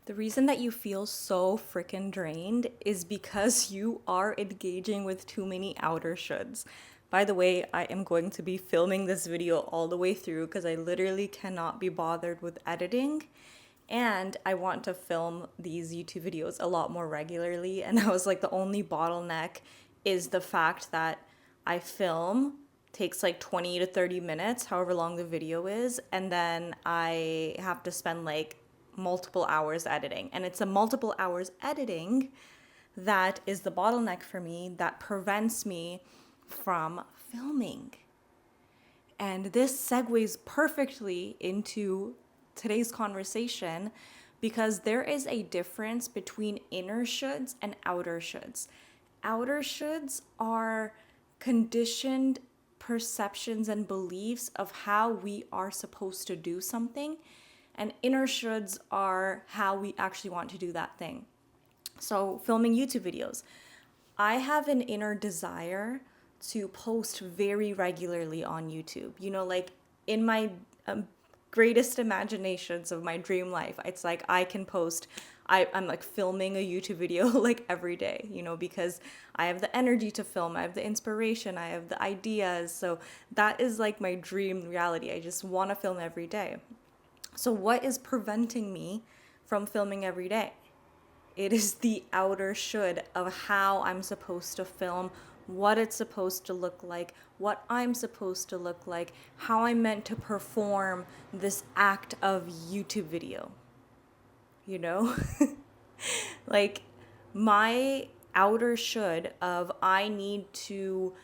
The reason that you feel so freaking drained is because you are engaging with too many outer shoulds. By the way, I am going to be filming this video all the way through because I literally cannot be bothered with editing. And I want to film these YouTube videos a lot more regularly. And I was like, the only bottleneck is the fact that I film takes like 20 to 30 minutes, however long the video is, and then I have to spend like multiple hours editing. And it's a multiple hours editing that is the bottleneck for me that prevents me from filming. And this segues perfectly into today's conversation because there is a difference between inner shoulds and outer shoulds. Outer shoulds are conditioned perceptions and beliefs of how we are supposed to do something, and inner shoulds are how we actually want to do that thing. So, filming YouTube videos, I have an inner desire to post very regularly on YouTube. You know, like in my greatest imaginations of my dream life, it's like I can post, I'm like filming a YouTube video like every day, you know, because I have the energy to film, I have the inspiration, I have the ideas. So that is like my dream reality. I just want to film every day. So, what is preventing me from filming every day? It is the outer should of how I'm supposed to film, what it's supposed to look like, what I'm supposed to look like, how I'm meant to perform this act of YouTube video. You know? Like my outer should of I need to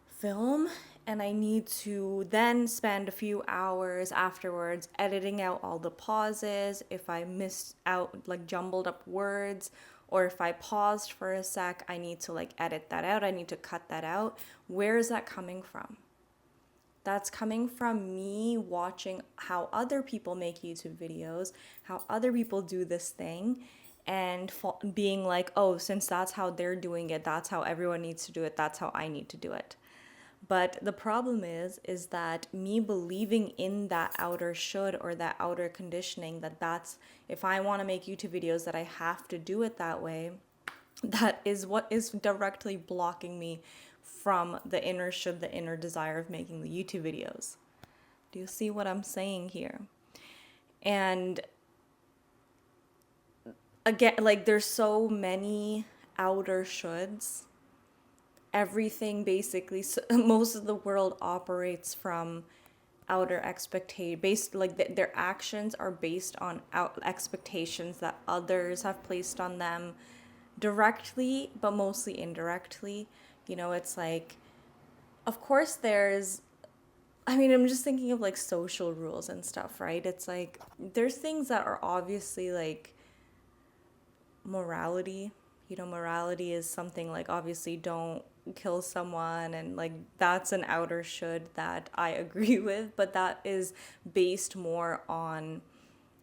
film and I need to then spend a few hours afterwards editing out all the pauses. If I missed out like jumbled up words, or if I paused for a sec, I need to like edit that out. I need to cut that out. Where is that coming from? That's coming from me watching how other people make YouTube videos, how other people do this thing, and being like, oh, since that's how they're doing it, that's how everyone needs to do it, that's how I need to do it. But the problem is that me believing in that outer should or that outer conditioning that that's if I want to make YouTube videos that I have to do it that way, that is what is directly blocking me from the inner should, the inner desire of making the YouTube videos. Do you see what I'm saying here? And again, like there's so many outer shoulds. Everything basically, so most of the world operates from outer expectation based, like their actions are based on out expectations that others have placed on them directly but mostly indirectly. You know, it's like, of course there's, I mean, I'm just thinking of like social rules and stuff, right? It's like there's things that are obviously like morality. You know, morality is something like obviously don't kill someone, and like that's an outer should that I agree with, but that is based more on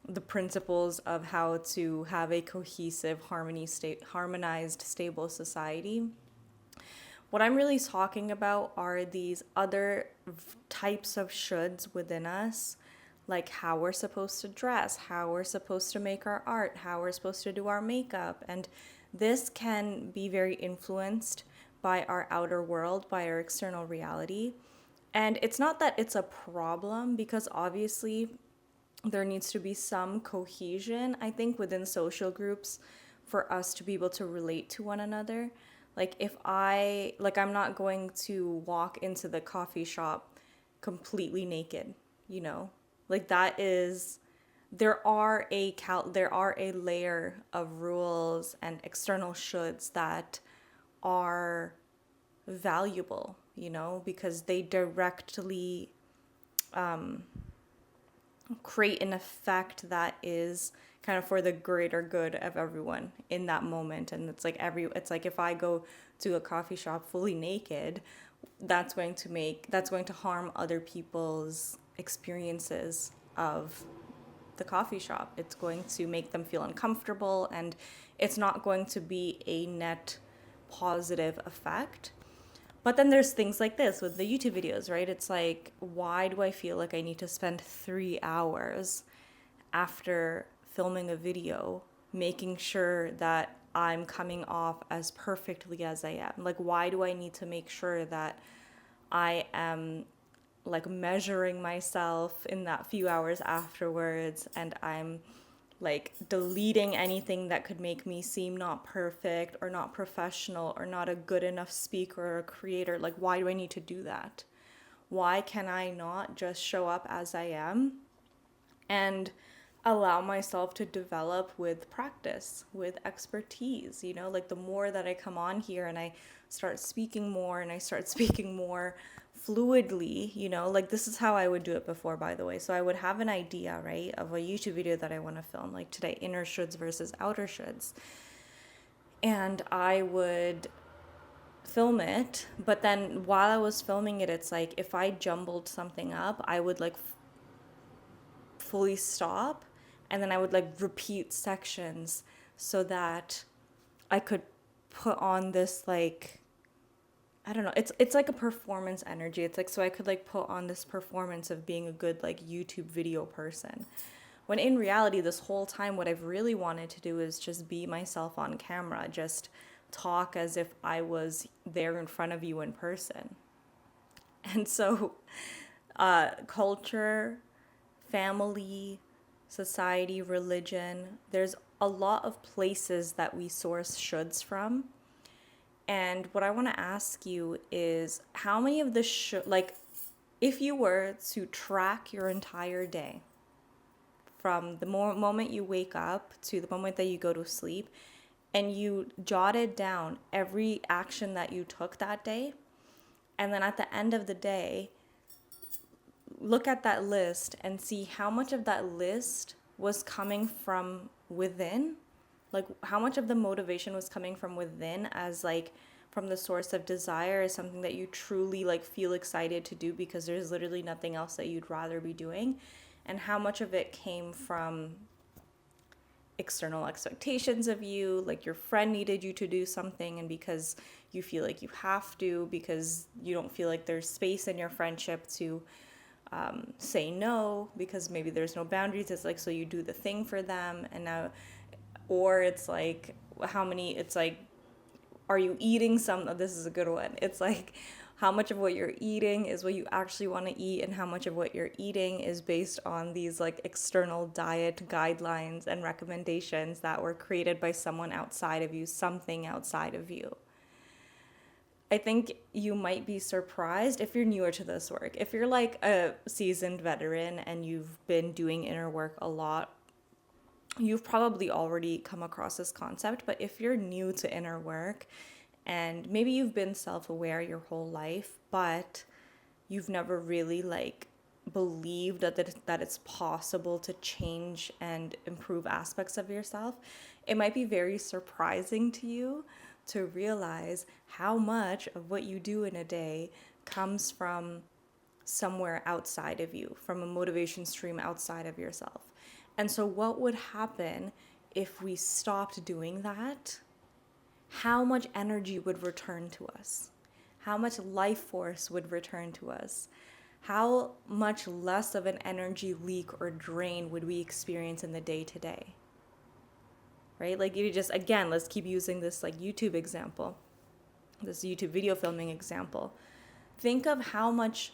the principles of how to have a cohesive harmonized stable society. What I'm really talking about are these other types of shoulds within us, like how we're supposed to dress, how we're supposed to make our art, how we're supposed to do our makeup. And this can be very influenced by our outer world, by our external reality. And it's not that it's a problem, because obviously there needs to be some cohesion, I think, within social groups for us to be able to relate to one another. Like if I'm not going to walk into the coffee shop completely naked, you know? Like that is, there are a layer of rules and external shoulds that are valuable, you know, because they directly create an effect that is kind of for the greater good of everyone in that moment. And it's like if I go to a coffee shop fully naked, that's going to harm other people's experiences of the coffee shop. It's going to make them feel uncomfortable, and it's not going to be a net positive effect. But then there's things like this with the YouTube videos, right? It's like, why do I feel like I need to spend 3 hours after filming a video, making sure that I'm coming off as perfectly as I am? Like, why do I need to make sure that I am like measuring myself in that few hours afterwards, and I'm like deleting anything that could make me seem not perfect or not professional or not a good enough speaker or creator? Like, why do I need to do that? Why can I not just show up as I am and allow myself to develop with practice, with expertise? You know, like the more that I come on here and I start speaking more and I start speaking more fluidly, you know, like this is how I would do it before, by the way. So I would have an idea, right, of a YouTube video that I want to film, like today, inner shoulds versus outer shoulds. And I would film it, but then while I was filming it, it's like if I jumbled something up, I would like fully stop, and then I would like repeat sections so that I could put on this like, I don't know, it's like a performance energy. It's like, so I could like put on this performance of being a good like YouTube video person. When in reality, this whole time, what I've really wanted to do is just be myself on camera, just talk as if I was there in front of you in person. And so, culture, family, society, religion, there's a lot of places that we source shoulds from. And what I want to ask you is how many of the like, if you were to track your entire day from the moment you wake up to the moment that you go to sleep, and you jotted down every action that you took that day, and then at the end of the day, look at that list and see how much of that list was coming from within, like how much of the motivation was coming from within, as like from the source of desire, is something that you truly like feel excited to do because there's literally nothing else that you'd rather be doing, and how much of it came from external expectations of you, like your friend needed you to do something, and because you feel like you have to, because you don't feel like there's space in your friendship to say no, because maybe there's no boundaries, it's like, so you do the thing for them. And now, or it's like, it's like, are you eating some, oh, this is a good one, it's like how much of what you're eating is what you actually want to eat, and how much of what you're eating is based on these like external diet guidelines and recommendations that were created by someone outside of you, something outside of you. I think you might be surprised if you're newer to this work. If you're like a seasoned veteran and you've been doing inner work a lot, you've probably already come across this concept. But if you're new to inner work and maybe you've been self-aware your whole life, but you've never really like believed that it's possible to change and improve aspects of yourself, it might be very surprising to you to realize how much of what you do in a day comes from somewhere outside of you, from a motivation stream outside of yourself. And so what would happen if we stopped doing that? How much energy would return to us? How much life force would return to us? How much less of an energy leak or drain would we experience in the day to day? Right? Like, you just, again, let's keep using this like YouTube example, this YouTube video filming example. Think of how much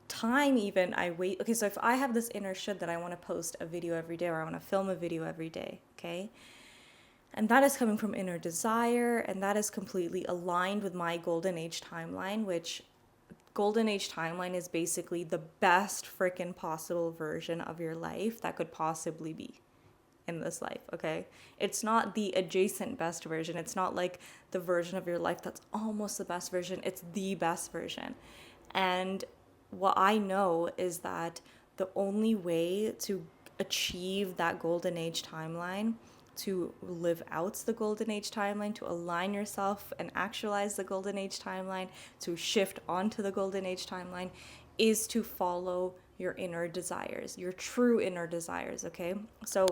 time even I wait. Okay, so if I have this inner should that I want to post a video every day, or I want to film a video every day, okay? And that is coming from inner desire, and that is completely aligned with my golden age timeline, which golden age timeline is basically the best freaking possible version of your life that could possibly be in this life, okay? It's not the adjacent best version. It's not like the version of your life that's almost the best version. It's the best version. And what I know is that the only way to achieve that golden age timeline, to live out the golden age timeline, to align yourself and actualize the golden age timeline, to shift onto the golden age timeline, is to follow your inner desires, your true inner desires, okay? So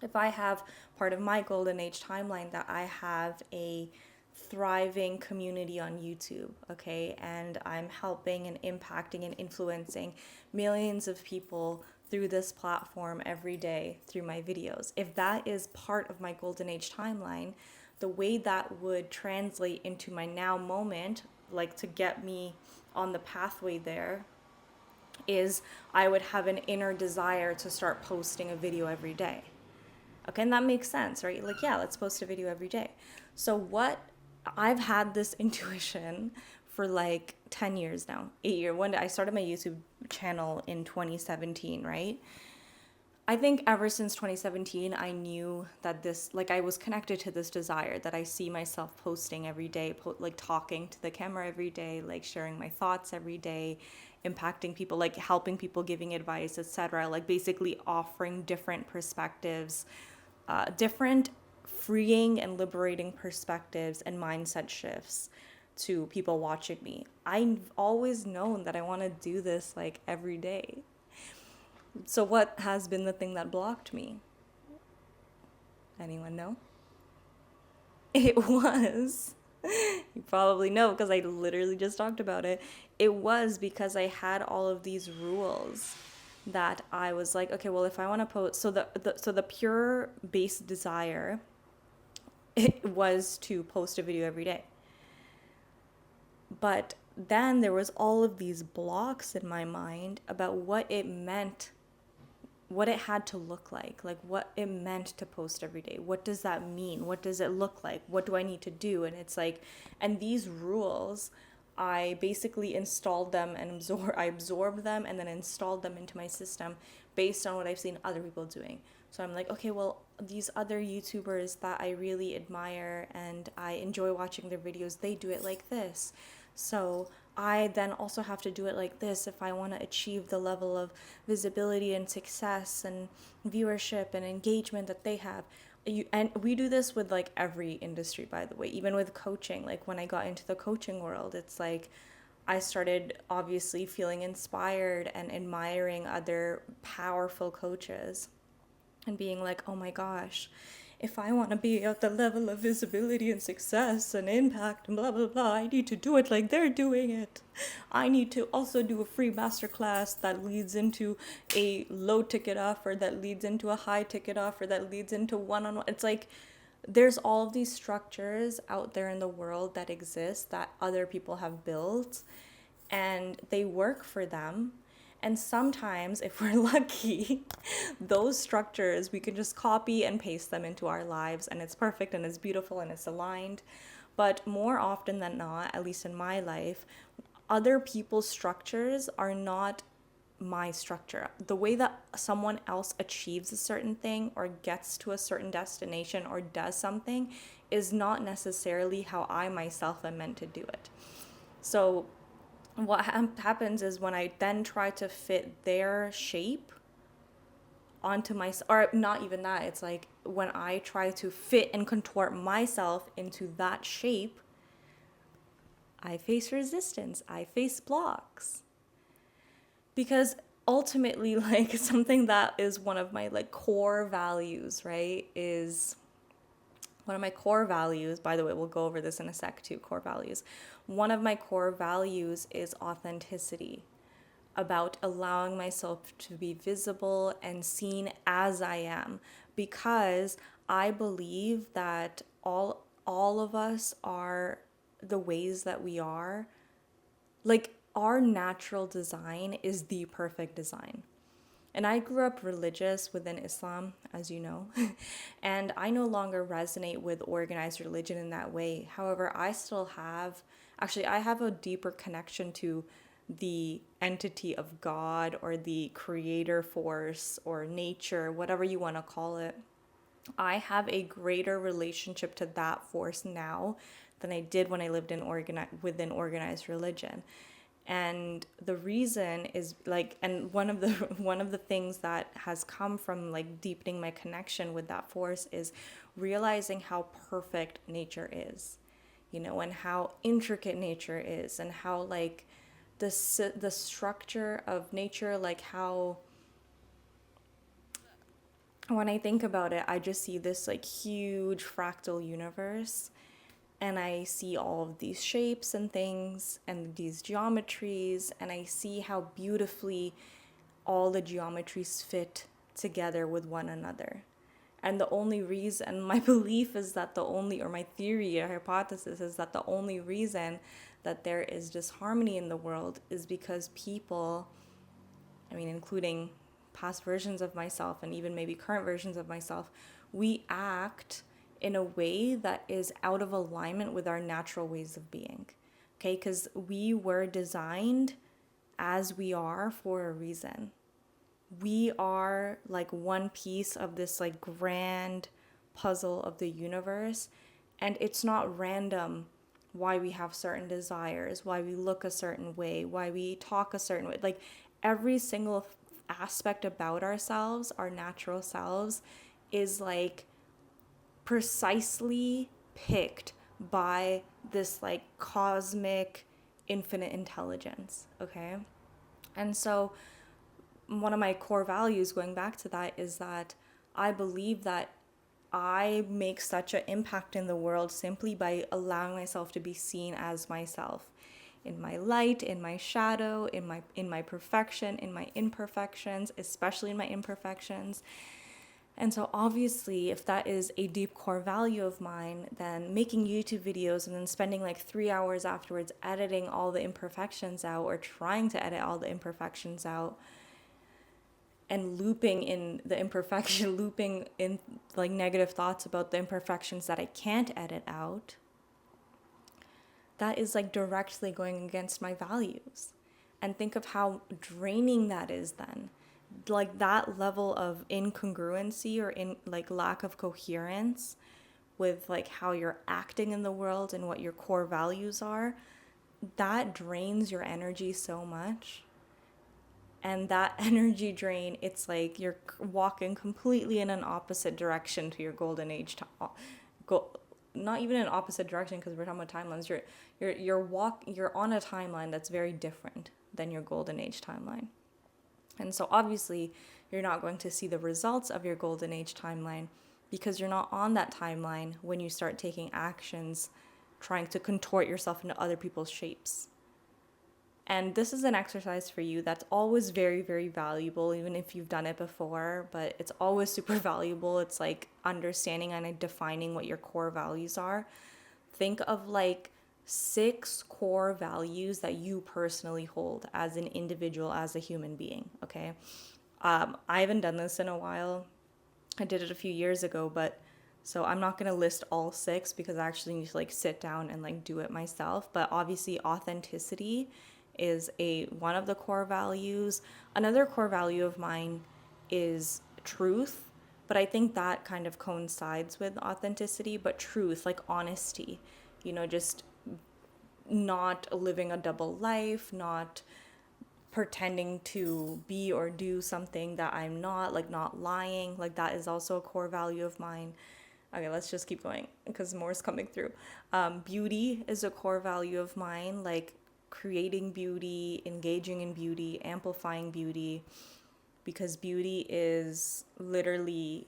if I have part of my golden age timeline that I have a thriving community on YouTube, okay, and I'm helping and impacting and influencing millions of people through this platform every day through my videos. If that is part of my golden age timeline, the way that would translate into my now moment, like to get me on the pathway there, is I would have an inner desire to start posting a video every day. Okay, and that makes sense, right? Like, yeah, let's post a video every day. So what I've had this intuition for like 10 years now, 8 years. One day I started my YouTube channel in 2017, right? I think ever since 2017, I knew that this, like, I was connected to this desire that I see myself posting every day, like talking to the camera every day, like sharing my thoughts every day, impacting people, like helping people, giving advice, etc. Like basically offering different perspectives, different freeing and liberating perspectives and mindset shifts to people watching me. I've always known that I want to do this like every day. So what has been the thing that blocked me? Anyone know? It was, you probably know because I literally just talked about it. It was because I had all of these rules that I was like, okay, well, if I want to post, so the pure base desire, it was to post a video every day. But then there was all of these blocks in my mind about what it meant, what it had to look like what it meant to post every day. What does that mean? What does it look like? What do I need to do? And it's like, and these rules, I basically installed them and I absorbed them and then installed them into my system based on what I've seen other people doing. So I'm like, okay, well, these other YouTubers that I really admire and I enjoy watching their videos, they do it like this. So I then also have to do it like this if I want to achieve the level of visibility and success and viewership and engagement that they have. And we do this with like every industry, by the way, even with coaching. Like when I got into the coaching world, it's like I started obviously feeling inspired and admiring other powerful coaches and being like, oh my gosh, if I want to be at the level of visibility and success and impact and blah, blah, blah, I need to do it like they're doing it. I need to also do a free masterclass that leads into a low ticket offer, that leads into a high ticket offer, that leads into one-on-one. It's like there's all of these structures out there in the world that exist that other people have built and they work for them. And sometimes, if we're lucky, those structures, we can just copy and paste them into our lives and it's perfect and it's beautiful and it's aligned. But more often than not, at least in my life, other people's structures are not my structure. The way that someone else achieves a certain thing or gets to a certain destination or does something is not necessarily how I myself am meant to do it. So what happens is when I then try to fit their shape onto my, or not even that, it's like when I try to fit and contort myself into that shape, I face resistance, I face blocks. Because ultimately, like something that is one of my like core values, right, is one of my core values, by the way, we'll go over this in a sec too, core values. One of my core values is authenticity, about allowing myself to be visible and seen as I am, because I believe that all of us are the ways that we are. Like our natural design is the perfect design. And I grew up religious within Islam, as you know, and I no longer resonate with organized religion in that way. However, I have a deeper connection to the entity of God or the creator force or nature, whatever you want to call it. I have a greater relationship to that force now than I did when I lived within organized religion. And the reason is like, and one of the things that has come from like deepening my connection with that force is realizing how perfect nature is, and how intricate nature is, and how like the structure of nature, like how when I think about it, I just see this like huge fractal universe. And I see all of these shapes and things and these geometries, and I see how beautifully all the geometries fit together with one another. And the only reason, my belief is that or my theory or hypothesis is that the only reason that there is disharmony in the world is because people, I mean, including past versions of myself and even maybe current versions of myself, we act in a way that is out of alignment with our natural ways of being. Okay, because we were designed as we are for a reason. We are like one piece of this like grand puzzle of the universe, and it's not random why we have certain desires, why we look a certain way, why we talk a certain way. Like every single aspect about ourselves, our natural selves, is like precisely picked by this like cosmic infinite intelligence. Okay, and so one of my core values, going back to that, is that I believe that I make such an impact in the world simply by allowing myself to be seen as myself, in my light, in my shadow, in my perfection, in my imperfections, especially in my imperfections. And so obviously, if that is a deep core value of mine, then making YouTube videos and then spending like 3 hours afterwards editing all the imperfections out, or trying to edit all the imperfections out, and looping in the imperfection, looping in like negative thoughts about the imperfections that I can't edit out, that is like directly going against my values. And think of how draining that is then. Like that level of incongruency or in like lack of coherence with like how you're acting in the world and what your core values are, that drains your energy so much. And that energy drain, it's like you're walking completely in an opposite direction to your golden age not even an opposite direction, because we're talking about timelines. You're on a timeline that's very different than your golden age timeline. And so obviously you're not going to see the results of your golden age timeline because you're not on that timeline when you start taking actions trying to contort yourself into other people's shapes. And this is an exercise for you that's always very, very valuable, even if you've done it before, but it's always super valuable. It's like understanding and defining what your core values are. Think of like 6 core values that you personally hold as an individual, as a human being, okay? I haven't done this in a while. I did it a few years ago, but so I'm not going to list all 6 because I actually need to like sit down and like do it myself. But obviously authenticity is one of the core values. Another core value of mine is truth, but I think that kind of coincides with authenticity, but truth, like honesty, just not living a double life, not pretending to be or do something that I'm not, like not lying, like that is also a core value of mine. Okay, let's just keep going because more is coming through. Beauty is a core value of mine, like creating beauty, engaging in beauty, amplifying beauty, because beauty is literally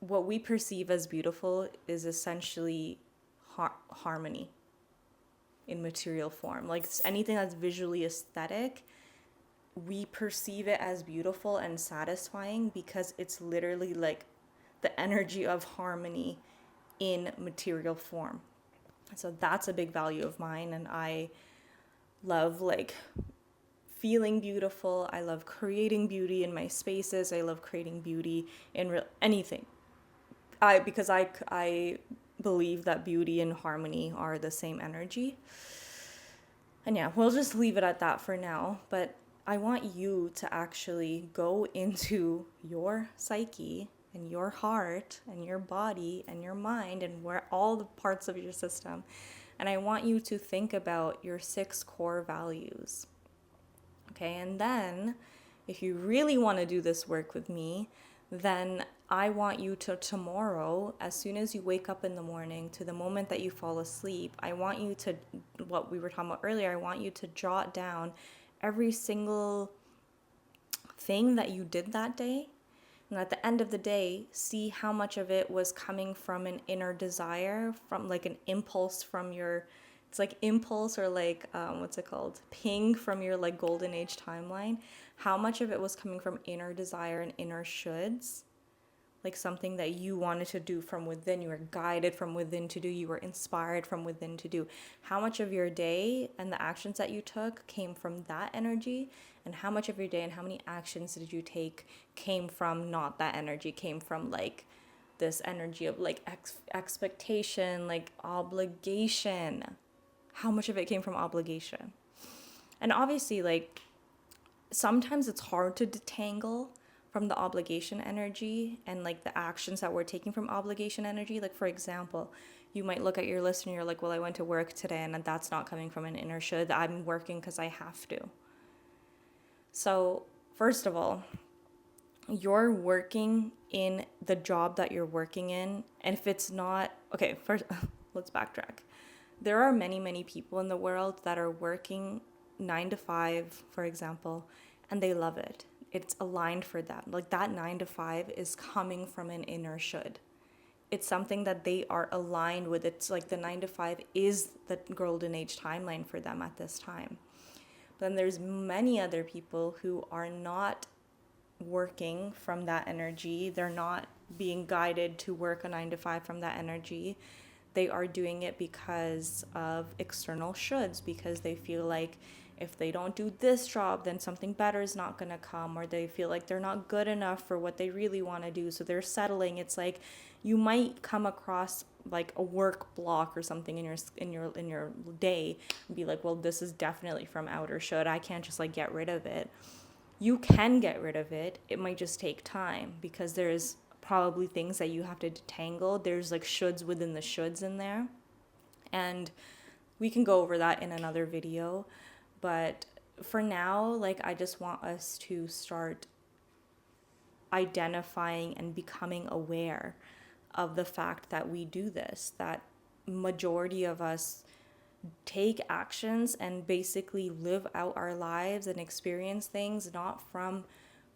what we perceive as beautiful is essentially harmony in material form. Like anything that's visually aesthetic, we perceive it as beautiful and satisfying because it's literally like the energy of harmony in material form. So that's a big value of mine, and I love like feeling beautiful. I love creating beauty in my spaces. I love creating beauty in anything. Because I believe that beauty and harmony are the same energy. And yeah, we'll just leave it at that for now. But I want you to actually go into your psyche and your heart and your body and your mind and where all the parts of your system. And I want you to think about your 6 core values. Okay, and then if you really want to do this work with me, then I want you to tomorrow, as soon as you wake up in the morning to the moment that you fall asleep, I want you to, what we were talking about earlier, I want you to jot down every single thing that you did that day. And at the end of the day, see how much of it was coming from an inner desire, from like an impulse from your, it's like impulse or like, what's it called? Ping from your like golden age timeline. How much of it was coming from inner desire and inner shoulds, like something that you wanted to do from within, you were guided from within to do, you were inspired from within to do? How much of your day and the actions that you took came from that energy, and how much of your day and how many actions did you take came from not that energy, came from like this energy of like expectation, like obligation? How much of it came from obligation? And obviously, like, sometimes it's hard to detangle from the obligation energy and like the actions that we're taking from obligation energy. Like, for example, you might look at your list and you're like, well, I went to work today, and that's not coming from an inner should. I'm working because I have to. So first of all, you're working in the job that you're working in. And if it's not, okay, first, let's backtrack. There are many, many people in the world that are working 9 to 5, for example, and they love it. It's aligned for them. Like, that 9 to 5 is coming from an inner should. It's something that they are aligned with. It's like the 9 to 5 is the golden age timeline for them at this time. But then there's many other people who are not working from that energy. They're not being guided to work a 9 to 5 from that energy. They are doing it because of external shoulds, because they feel like if they don't do this job, then something better is not going to come, or they feel like they're not good enough for what they really want to do, so they're settling. It's like you might come across like a work block or something in your day and be like, well, this is definitely from outer should. I can't just like get rid of it. You can get rid of it. It might just take time, because there's probably things that you have to detangle. There's like shoulds within the shoulds in there. And we can go over that in another video. But for now, like, I just want us to start identifying and becoming aware of the fact that we do this, that majority of us take actions and basically live out our lives and experience things not from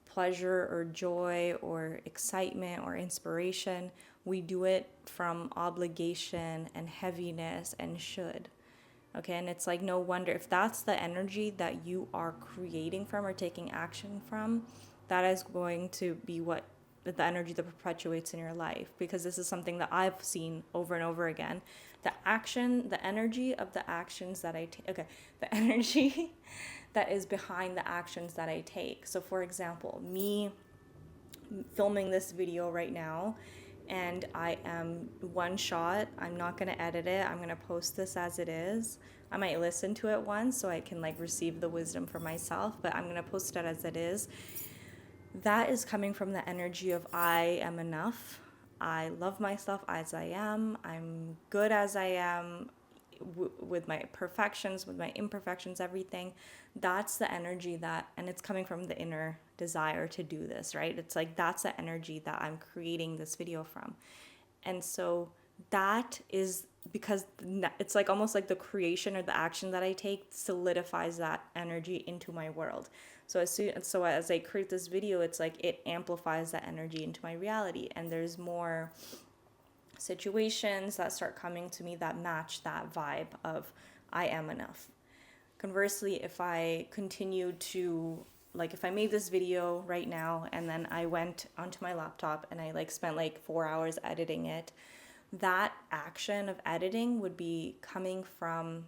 pleasure or joy or excitement or inspiration. We do it from obligation and heaviness and should. Okay, and it's like, no wonder if that's the energy that you are creating from or taking action from, that is going to be what the energy that perpetuates in your life. Because this is something that I've seen over and over again. The energy of the actions that I take, okay, the energy that is behind the actions that I take. So for example, me filming this video right now, and I am one shot. I'm not going to edit it. I'm going to post this as it is. I might listen to it once so I can like receive the wisdom for myself, but I'm going to post it as it is. That is coming from the energy of I am enough. I love myself as I am. I'm good as I am, with my perfections, with my imperfections, everything. That's the energy that, and it's coming from the inner desire to do this, right? It's like, that's the energy that I'm creating this video from. And so that is because it's like almost like the creation or the action that I take solidifies that energy into my world. So as I create this video, it's like it amplifies that energy into my reality, and there's more situations that start coming to me that match that vibe of I am enough. Conversely, if I continue to, like, if I made this video right now and then I went onto my laptop and I like spent like 4 hours editing it, that action of editing would be coming from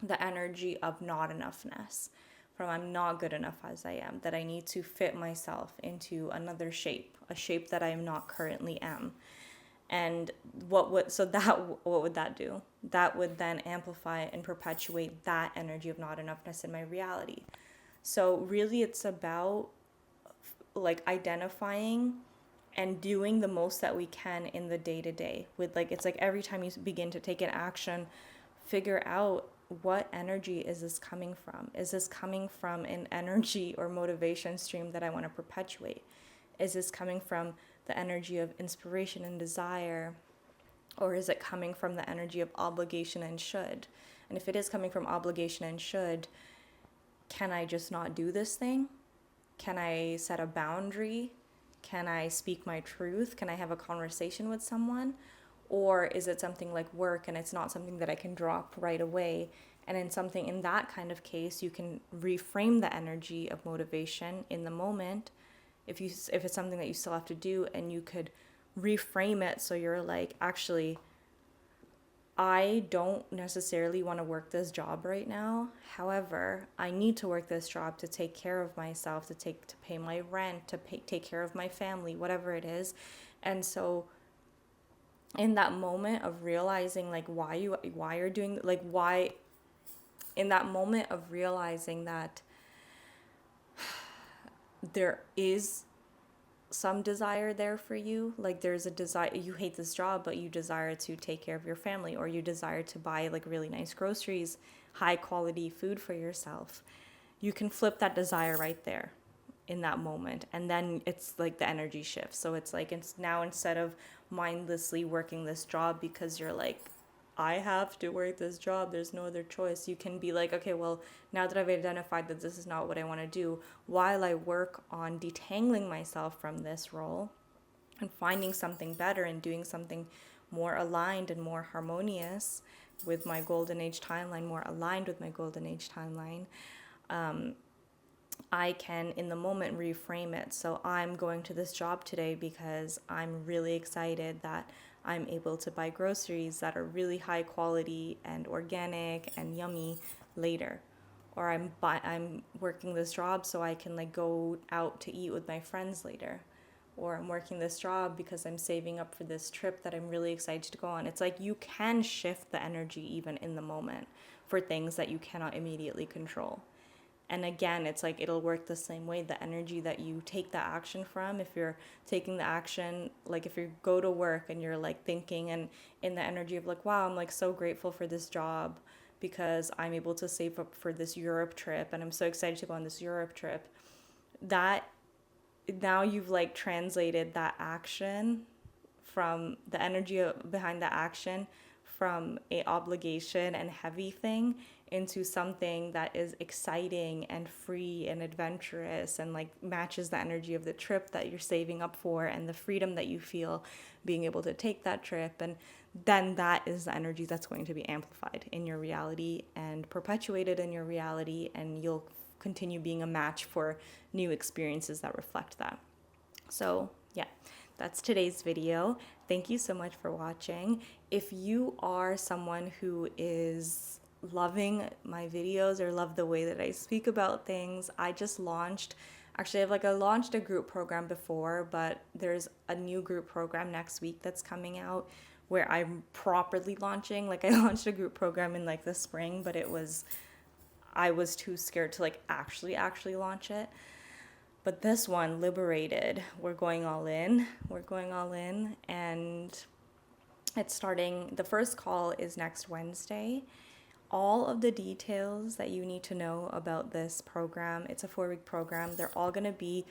the energy of not enough-ness, from I'm not good enough as I am, that I need to fit myself into another shape, a shape that I am not currently am. And what would that do? That would then amplify and perpetuate that energy of not enoughness in my reality. So really it's about like identifying and doing the most that we can in the day-to-day with, like, it's like every time you begin to take an action, figure out what energy is this coming from? Is this coming from an energy or motivation stream that I want to perpetuate? Is this coming from the energy of inspiration and desire? Or is it coming from the energy of obligation and should? And if it is coming from obligation and should, can I just not do this thing? Can I set a boundary? Can I speak my truth? Can I have a conversation with someone? Or is it something like work and it's not something that I can drop right away? And in that kind of case, you can reframe the energy of motivation in the moment. If it's something that you still have to do, and you could reframe it so you're like, actually, I don't necessarily want to work this job right now. However, I need to work this job to take care of myself, to pay my rent, take care of my family, whatever it is. And so in that moment of realizing like why you're doing, like why in that moment of realizing that there is some desire there for you, like there's a desire, you hate this job but you desire to take care of your family, or you desire to buy like really nice groceries, high quality food for yourself, you can flip that desire right there in that moment, and then it's like the energy shifts. So it's like, it's now, instead of mindlessly working this job because you're like, I have to work this job, there's no other choice, you can be like, okay, well, now that I've identified that this is not what I want to do, while I work on detangling myself from this role and finding something better and doing something more aligned and more harmonious with my golden age timeline, more aligned with my golden age timeline, I can in the moment reframe it. So I'm going to this job today because I'm really excited that I'm able to buy groceries that are really high quality and organic and yummy later. Or I'm working this job so I can like go out to eat with my friends later. Or I'm working this job because I'm saving up for this trip that I'm really excited to go on. It's like you can shift the energy even in the moment for things that you cannot immediately control. And again, it's like it'll work the same way. The energy that you take the action from, if you're taking the action, like if you go to work and you're like thinking and in the energy of like, wow, I'm like so grateful for this job because I'm able to save up for this Europe trip and I'm so excited to go on this Europe trip. That now you've like translated that action from the energy behind the action from a obligation and heavy thing into something that is exciting and free and adventurous and like matches the energy of the trip that you're saving up for and the freedom that you feel being able to take that trip. And then that is the energy that's going to be amplified in your reality and perpetuated in your reality, and you'll continue being a match for new experiences that reflect that. So yeah, that's today's video. Thank you so much for watching. If you are someone who is loving my videos or love the way that I speak about things, I just launched, actually I launched a group program before, but there's a new group program next week that's coming out where I'm properly launching. Like I launched a group program in like the spring, but I was too scared to like actually launch it. But this one, Liberated, we're going all in. And it's starting, the first call is next Wednesday. All of the details that you need to know about this program, it's a 4-week program. They're all going to be,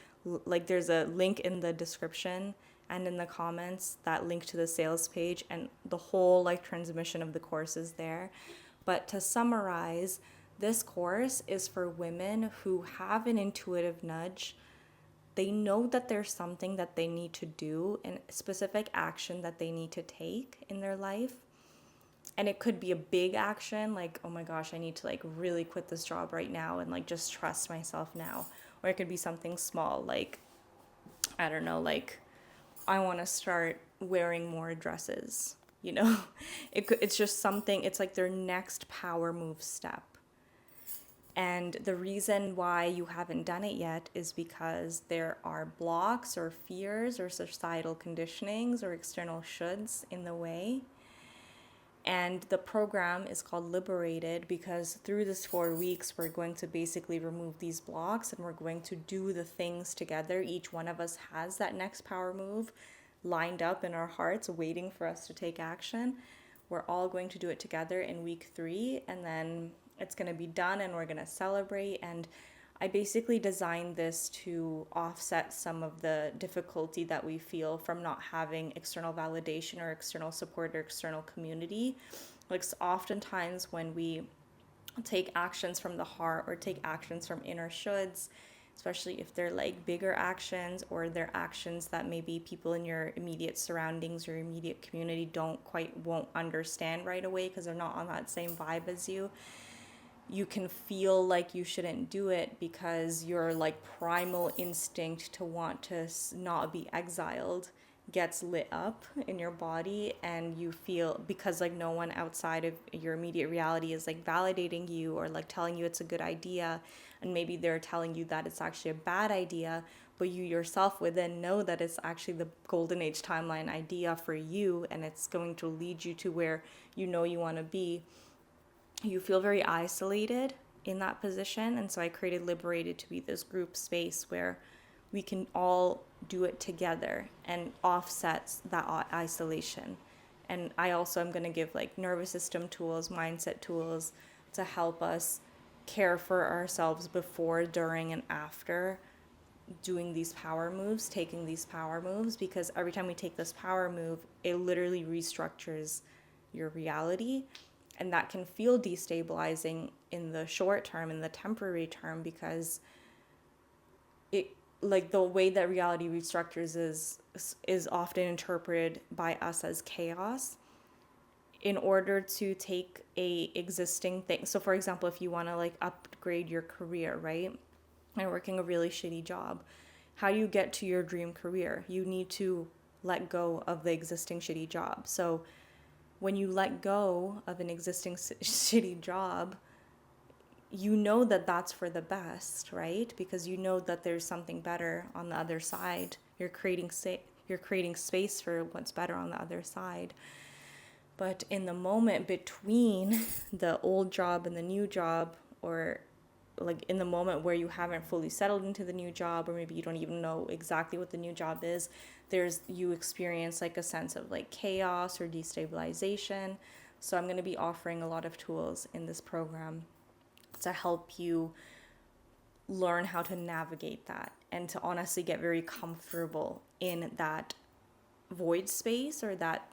like there's a link in the description and in the comments, that link to the sales page, and the whole like transmission of the course is there. But to summarize, this course is for women who have an intuitive nudge. They know that there's something that they need to do and specific action that they need to take in their life. And it could be a big action, like, oh my gosh, I need to like really quit this job right now and like just trust myself now. Or it could be something small, like, I don't know, like I want to start wearing more dresses, you know? It's just something, it's like their next power move step. And the reason why you haven't done it yet is because there are blocks or fears or societal conditionings or external shoulds in the way. And the program is called Liberated because through this 4 weeks, we're going to basically remove these blocks and we're going to do the things together. Each one of us has that next power move lined up in our hearts, waiting for us to take action. We're all going to do it together in week 3, and then it's going to be done and we're going to celebrate. And I basically designed this to offset some of the difficulty that we feel from not having external validation or external support or external community. Like oftentimes when we take actions from the heart or take actions from inner shoulds, especially if they're like bigger actions or they're actions that maybe people in your immediate surroundings or immediate community won't understand right away because they're not on that same vibe as you. you can feel like you shouldn't do it because your like primal instinct to want to not be exiled gets lit up in your body, and you feel, because like no one outside of your immediate reality is like validating you or like telling you it's a good idea, and maybe they're telling you that it's actually a bad idea, but you yourself would then know that it's actually the golden age timeline idea for you, and it's going to lead you to where you know you want to be. You feel very isolated in that position. And so I created Liberated to be this group space where we can all do it together and offsets that isolation. And I also am going to give like nervous system tools, mindset tools to help us care for ourselves before, during, and after doing these power moves, taking these power moves, because every time we take this power move, it literally restructures your reality. And that can feel destabilizing in the short term, in the temporary term, because it, like the way that reality restructures is often interpreted by us as chaos in order to take a existing thing. So for example, if you want to like upgrade your career, right? And working a really shitty job, how do you get to your dream career? You need to let go of the existing shitty job. So when you let go of an existing shitty job, you know that that's for the best, right? Because you know that there's something better on the other side. You're creating space for what's better on the other side. But in the moment between the old job and the new job, or like in the moment where you haven't fully settled into the new job, or maybe you don't even know exactly what the new job is, you experience like a sense of like chaos or destabilization. So I'm going to be offering a lot of tools in this program to help you learn how to navigate that and to honestly get very comfortable in that void space or that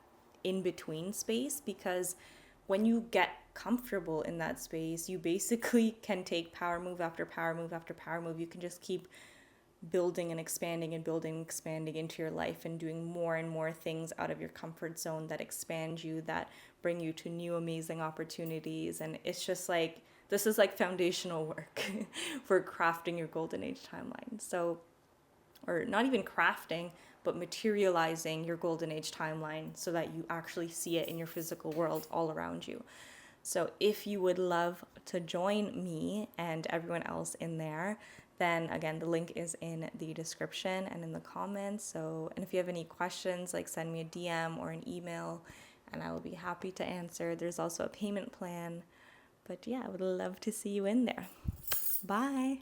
in between space. Because when you get comfortable in that space, you basically can take power move after power move after power move. You can just keep building and expanding and building and expanding into your life and doing more and more things out of your comfort zone that expand you, that bring you to new amazing opportunities. And it's just like, this is like foundational work for crafting your golden age timeline. So, or not even crafting, but materializing your golden age timeline so that you actually see it in your physical world all around you. So if you would love to join me and everyone else in there, then again, the link is in the description and in the comments. So, and if you have any questions, like send me a DM or an email and I will be happy to answer. There's also a payment plan. But yeah, I would love to see you in there. Bye.